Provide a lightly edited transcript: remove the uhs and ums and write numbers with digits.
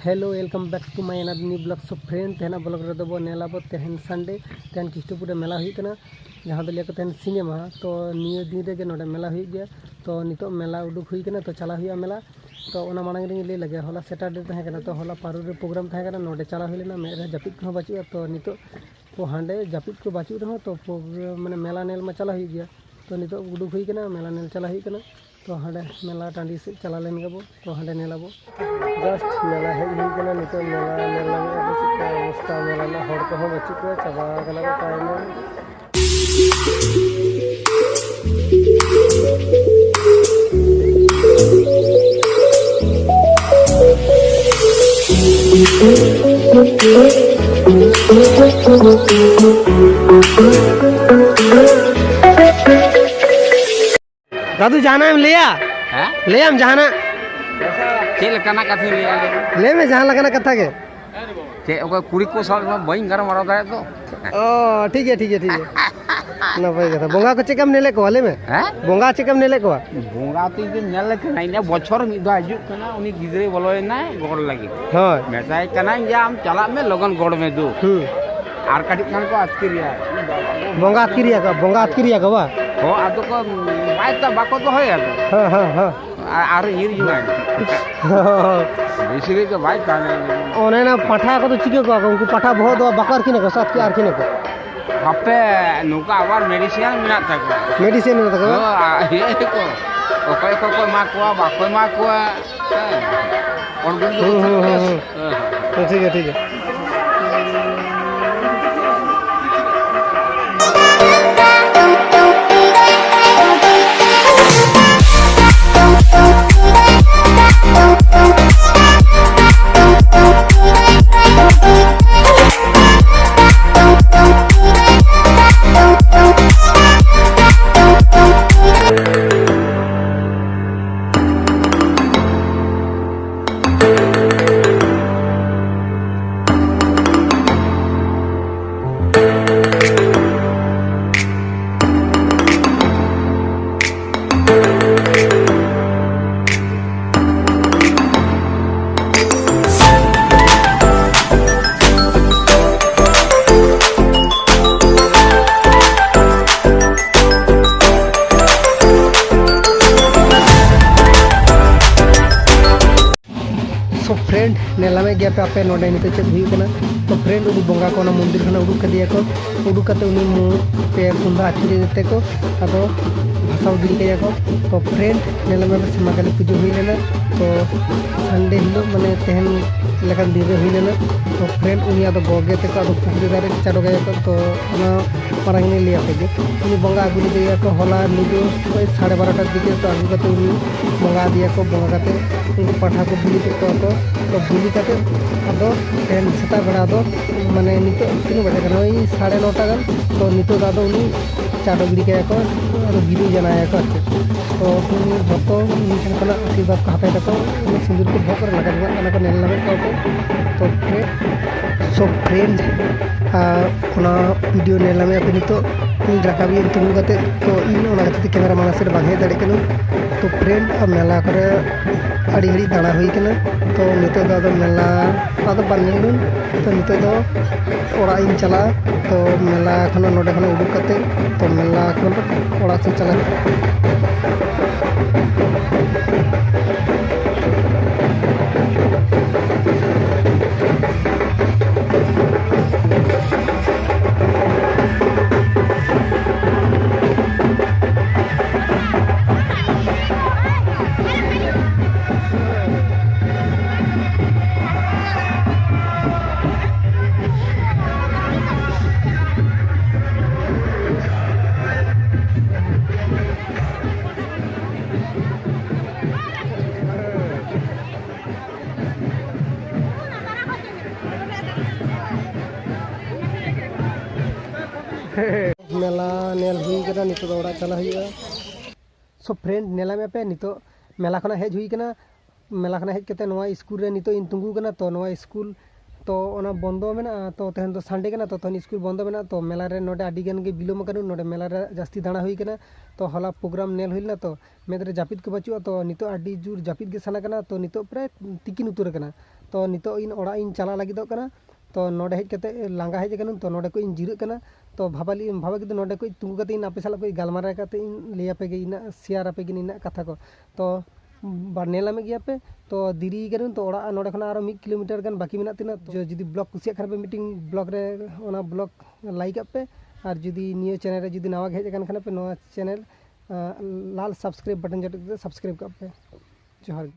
Hello welcome back to my another new blog. So friend तेना blog रे दबो नेलाबो तेहन संडे तेहन किष्टपुर मेला हुई कना जहाँ दो लिया को तेहन सिनेमा तो नियो दिन रे नोडे मेला हुई गया तो नितो मेला उडुक हुई कना तो चला हुई मेला तो ओना मांग रे ले लगे होला सैटरडे तहे कना तो होला पारू रे प्रोग्राम तहे कना नोडे चला हुई लेना मेरे जापिद को बाचू तो नितो तो हांडे जापिद को बाचू रहो तो माने मेला नेल में चला हुई गया तो नितो उडुक हुई कना मेला नेल चला हुई कना तो हाँ मेला टाँडी से चला लेन गबो तो हाँ नेलाबो जस्ट मेला हेज हुई कना नितो मेला नेल अवस्था मेला ना हर को बच्ची को चाबा कना को टाइम दादू जाना हम लिया ले हम जाना चेल कना कथि ले में जहां लगना कथा के चे ओको कुड़ी को साल में बई घर मारो दाय तो ओ ठीक है ना भाई कथा बोंगा को चेकम नेले को वाले में बोंगा चेकम नेले को बोंगा तो जे नेल के नहीं ने बछर मी दो आजु कना उनी गिदरे बोलोय ना गोड़ लगी हां मेटाय कना या हम चला में लगन गोड़ में दो आर काटी खान को अतकिरिया बोंगा अतकिरिया का बा हो आदो को बायता बाको तो होय हां आर हिर जुना बेसिरे के बाय काने ओने ना पाठा को तो चिके को उनको पाठा बहुत दो बकर किने को साथ के आर किने को हापे नुका आवार मेडिसिन मिना तक मेडिसिन में तक ये को ओकय को मा कोआ बाको मा कोआ और गुन ठीक है सो फ्रेंड नेला में गया पे आपे नोडे निते चेक हुई कना तो फ्रेंड उनी बोंगा को मंदिर खना उडुक कदिया को उडुक कते उनी मु पे कुंदा आखिरी देते को अदो भाषा गिरी कया को तो फ्रेंड नेला में सीमा काली पूजा हुई लेना तो संडे हिलो माने तेहन लेकिन दिन हुई लेना तो फ्रेंड उनी अदो गोगे ते को अदो पुकुरी दारे चाडो गया को तो ओना मारंग ने लिया पे उनी बोंगा अगुली दिया को होला निजो 12:30 दिके तो आगु कते उनी बोंगा दिया को बोंगा कते उनको पाठा को बुली के को तो बुली कते अदो तेन सेता बेड़ा दो माने नितो तीन बजे कना 9:30 गान तो नितो दादो उनी चाडो गिरी के को अदो गिरी जनाया को तो उनी भक्तो उनी कना आशीर्वाद को हाते तको उनी सिंदूर को भोकर लगा ना को नेल लगे तो सो फ्रेंड ओना वीडियो नेला में अपनी तो इन रकाबी तुम कते तो इन ओना कते कैमरा माना से बागे दड़े कनो तो फ्रेंड मेला करे अड़ी घड़ी दाड़ा हुई कना तो नितो दादो मेला आदो बनिलुन तो नितो दो ओड़ा इन चला तो मेला खनो नोडे खनो उडुक कते तो मेला खनो ओड़ा से चला मेला नेल हुई कना नितो ओड़ा चला हुआ सो फ्रेंड नेला में पे नितो मेला खना हेज हुई कना मेला खना हेज कते नवा स्कूल रे नितो इन तुंगू कना तो नवा स्कूल तो ओना बंदो मेना तो तेहन तो संडे कना तो तहन स्कूल बंदो मेना तो मेला रे नोडे आडी गन गे बिलोम कनु नोडे मेला रे जास्ती दाणा हुई कना तो हला प्रोग्राम नेल हुइलना तो मेदरे जापिद को बचुआ तो नितो आडी जुर जापिद गे सना कना तो नितो प्राय तिकिन उतुर कना तो नितो इन ओड़ा इन चला लगिदो कना तो नोडे हेज कते लांगा हेज कना तो नोडे को इन जिरग कना तो भाबा कि नोडे को तुंगु कते इन आपे साला को गालमारा कते इन ले आपे गे इन शेयर आपे गे इन कथा को तो नेलामे गया पे तो दिरी करें तो ओड़ा नोडे खना आरो 1 किलोमीटर गान बाकी मेना तिना तो जुदी ब्लॉग कुसिया खान पे मीटिंग ब्लॉग रे ओना ब्लॉग लाइक पे और जुदी नियो चैनल रे जुदी नवा हेज खान पे नवा चैनल लाल सब्सक्राइब बटन जट सब्सक्राइब पे जोहार।